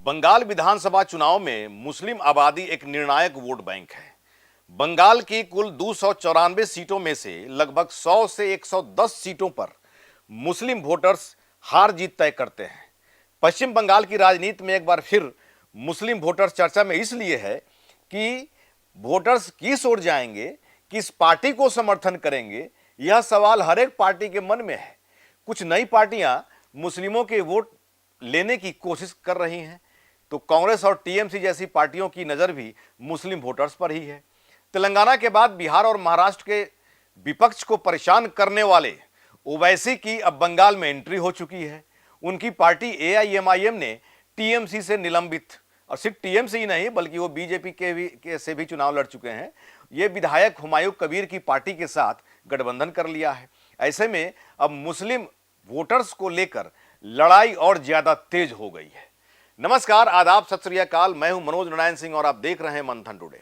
बंगाल विधानसभा चुनाव में मुस्लिम आबादी एक निर्णायक वोट बैंक है। बंगाल की कुल 294 सीटों में से लगभग 100 से 110 सीटों पर मुस्लिम वोटर्स हार जीत तय करते हैं। पश्चिम बंगाल की राजनीति में एक बार फिर मुस्लिम वोटर्स चर्चा में इसलिए है कि वोटर्स किस ओर जाएंगे, किस पार्टी को समर्थन करेंगे, यह सवाल हर एक पार्टी के मन में है। कुछ नई पार्टियां मुस्लिमों के वोट लेने की कोशिश कर रही हैं, तो कांग्रेस और टीएमसी जैसी पार्टियों की नजर भी मुस्लिम वोटर्स पर ही है। तेलंगाना के बाद बिहार और महाराष्ट्र के विपक्ष को परेशान करने वाले ओवैसी की अब बंगाल में एंट्री हो चुकी है। उनकी पार्टी एआईएमआईएम ने टीएमसी से निलंबित, और सिर्फ टीएमसी ही नहीं बल्कि वो बीजेपी से भी चुनाव लड़ चुके हैं, ये विधायक हुमायूं कबीर की पार्टी के साथ गठबंधन कर लिया है। ऐसे में अब मुस्लिम वोटर्स को लेकर लड़ाई और ज्यादा तेज हो गई है। नमस्कार, आदाब, सत श्री अकाल। मैं हूं मनोज नारायण सिंह और आप देख रहे हैं मंथन टुडे।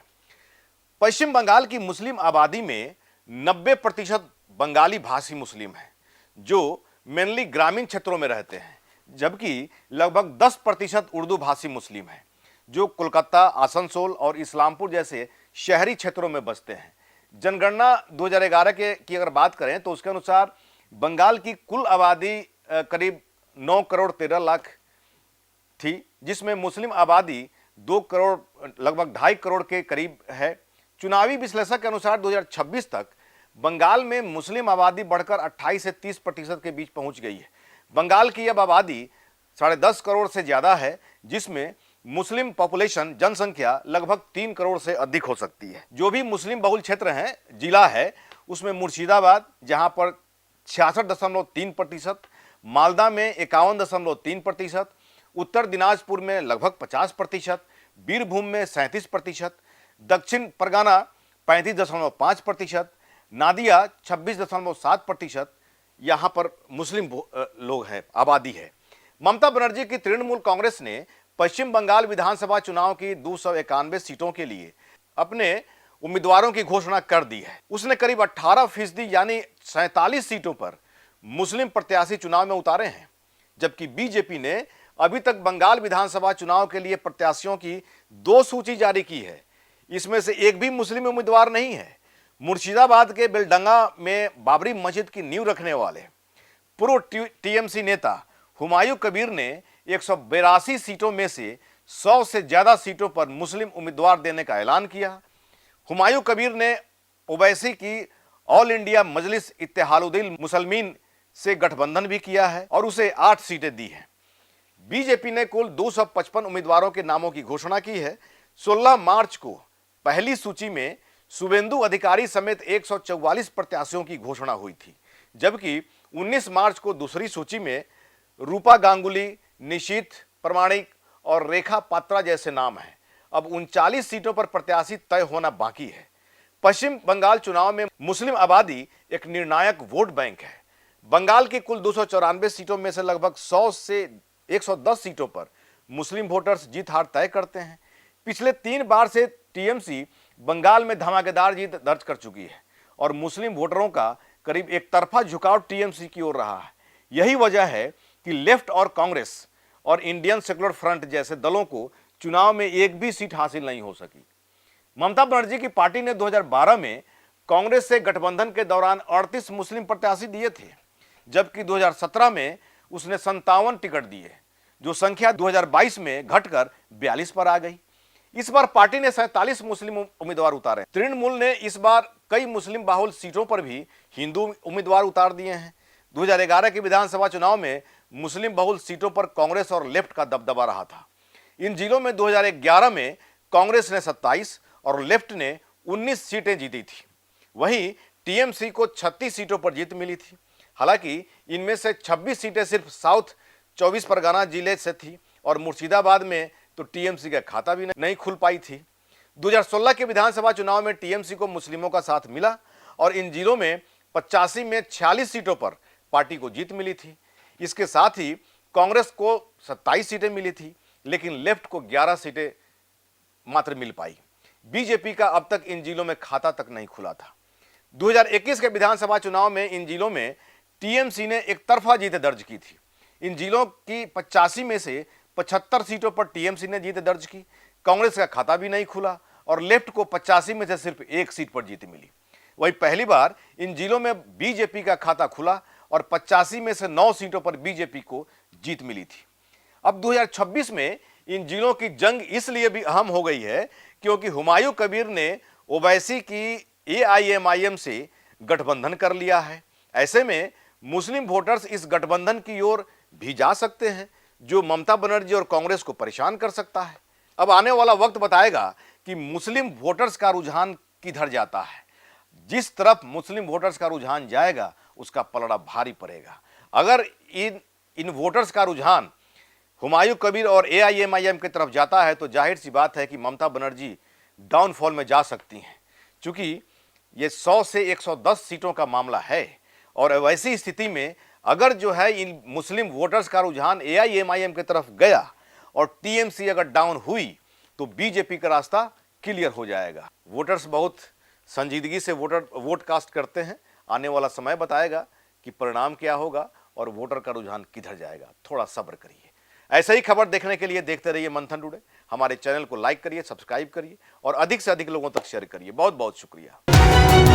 पश्चिम बंगाल की मुस्लिम आबादी में 90% बंगाली भाषी मुस्लिम हैं, जो मेनली ग्रामीण क्षेत्रों में रहते हैं, जबकि लगभग 10% उर्दू भाषी मुस्लिम हैं, जो कोलकाता, आसनसोल और इस्लामपुर जैसे शहरी क्षेत्रों में बसते हैं। जनगणना 2011 की अगर बात करें तो उसके अनुसार बंगाल की कुल आबादी करीब 9 करोड़ 13 लाख थी, जिसमें मुस्लिम आबादी 2 करोड़ लगभग 2.5 करोड़ के करीब है। चुनावी विश्लेषक के अनुसार 2026 तक बंगाल में मुस्लिम आबादी बढ़कर 28 से 30% के बीच पहुंच गई है। बंगाल की अब आबादी 10.5 करोड़ से ज्यादा है, जिसमें मुस्लिम पॉपुलेशन जनसंख्या लगभग 3 करोड़ से अधिक हो सकती है। जो भी मुस्लिम बहुल क्षेत्र है, जिला है, उसमें मुर्शिदाबाद जहां पर 66.3%, मालदा में 51.3%, उत्तर दिनाजपुर में लगभग 50%, बीरभूम में 37%, दक्षिण परगना 35.5%, नादिया 26.7% यहां पर मुस्लिम लोग हैं, आबादी है। ममता बनर्जी की तृणमूल कांग्रेस ने पश्चिम बंगाल विधानसभा चुनाव की 291 सीटों के लिए अपने उम्मीदवारों की घोषणा कर दी है। उसने करीब 18% यानी 47 सीटों पर मुस्लिम प्रत्याशी चुनाव में उतारे हैं, जबकि बीजेपी ने अभी तक बंगाल विधानसभा चुनाव के लिए प्रत्याशियों की 2 सूची जारी की है। इसमें से एक भी मुस्लिम उम्मीदवार नहीं है। मुर्शिदाबाद के बेलडंगा में बाबरी मस्जिद की नींव रखने वाले पूर्व टीएमसी नेता हुमायूं कबीर ने 182 सीटों में से 100 से ज्यादा सीटों पर मुस्लिम उम्मीदवार देने का ऐलान किया। हुमायूं कबीर ने ओवैसी की ऑल इंडिया मजलिस इत्तेहादुल मुसलमीन से गठबंधन भी किया है और उसे 8 सीटें दी हैं। बीजेपी ने कुल 255 उम्मीदवारों के नामों की घोषणा की है। 16 मार्च को पहली सूची में शुभेंदु अधिकारी समेत 144 प्रत्याशियों की घोषणा हुई थी, जबकि 19 मार्च को दूसरी सूची में रूपा गांगुली, निशीथ प्रमाणिक और रेखा पात्रा जैसे नाम हैं। अब 39 सीटों पर प्रत्याशी तय होना बाकी है। पश्चिम बंगाल चुनाव में मुस्लिम आबादी एक निर्णायक वोट बैंक है। बंगाल की कुल 294 सीटों में से लगभग 100 से 110 सीटों पर मुस्लिम वोटर्स जीत हार तय करते हैं। पिछले 3 बार से टीएमसी बंगाल में धमाकेदार जीत दर्ज कर चुकी है और मुस्लिम वोटरों का करीब एक तरफा झुकाव टीएमसी की ओर रहा है। यही वजह है कि लेफ्ट और कांग्रेस और इंडियन सेक्युलर फ्रंट जैसे दलों को चुनाव में एक भी सीट हासिल नहीं हो सकी। ममता बनर्जी की पार्टी ने 2012 में कांग्रेस से गठबंधन के दौरान 38 मुस्लिम प्रत्याशी दिए थे, जबकि 2017 में उसने 57 टिकट दिए, जो संख्या 2022 में घटकर 42 पर आ गई। इस बार पार्टी ने 47 मुस्लिम उम्मीदवार उतारे। तृणमूल ने इस बार कई मुस्लिम बाहुल सीटों पर भी हिंदू उम्मीदवार उतार दिए हैं। 2011 के विधानसभा चुनाव में मुस्लिम बहुल सीटों पर कांग्रेस और लेफ्ट का दबदबा रहा था। इन जिलों में 2011 में कांग्रेस ने 27 और लेफ्ट ने 19 सीटें जीती थी। वहीं टीएमसी को 36 सीटों पर जीत मिली थी। हालांकि इनमें से 26 सीटें सिर्फ साउथ 24 परगना जिले से थी और मुर्शिदाबाद में तो टीएमसी का खाता भी नहीं खुल पाई थी। 2016 के विधानसभा चुनाव में टीएमसी को मुस्लिमों का साथ मिला और इन जिलों में 85 में 46 सीटों पर पार्टी को जीत मिली थी। इसके साथ ही कांग्रेस को 27 सीटें मिली थी, लेकिन लेफ्ट को 11 सीटें मात्र मिल पाई। बीजेपी का अब तक इन जिलों में खाता तक नहीं खुला था। 2021 के विधानसभा चुनाव में इन जिलों में टीएमसी ने एक तरफा जीत दर्ज की थी। इन जिलों की 85 में से 75 सीटों पर टीएमसी ने जीत दर्ज की। कांग्रेस का खाता भी नहीं खुला और लेफ्ट को 85 में से सिर्फ एक सीट पर जीत मिली। वही पहली बार इन जिलों में बीजेपी का खाता खुला और 85 में से 9 सीटों पर बीजेपी को जीत मिली थी। अब 2026 में इन जिलों की जंग इसलिए भी अहम हो गई है क्योंकि हुमायूं कबीर ने ओवैसी की एआईएमआईएम से गठबंधन कर लिया है। ऐसे में मुस्लिम वोटर्स इस गठबंधन की ओर भी जा सकते हैं, जो ममता बनर्जी और कांग्रेस को परेशान कर सकता है। अब आने वाला वक्त बताएगा कि मुस्लिम वोटर्स का रुझान किधर जाता है। जिस तरफ मुस्लिम वोटर्स का रुझान जाएगा उसका पलड़ा भारी पड़ेगा। अगर इन वोटर्स का रुझान हुमायूं कबीर और एआईएमआईएम की तरफ जाता है तो जाहिर सी बात है कि ममता बनर्जी डाउनफॉल में जा सकती हैं, क्योंकि ये 100 से 110 सीटों का मामला है। और वैसी स्थिति में अगर जो है इन मुस्लिम वोटर्स का रुझान एआईएमआईएम की तरफ गया और टीएमसी अगर डाउन हुई तो बीजेपी का रास्ता क्लियर हो जाएगा। वोटर्स बहुत संजीदगी से वोट कास्ट करते हैं। आने वाला समय बताएगा कि परिणाम क्या होगा और वोटर का रुझान किधर जाएगा। थोड़ा सब्र करिए। ऐसे ही खबर देखने के लिए देखते रहिए मंथन टुडे। हमारे चैनल को लाइक करिए, सब्सक्राइब करिए और अधिक से अधिक लोगों तक शेयर करिए। बहुत बहुत शुक्रिया।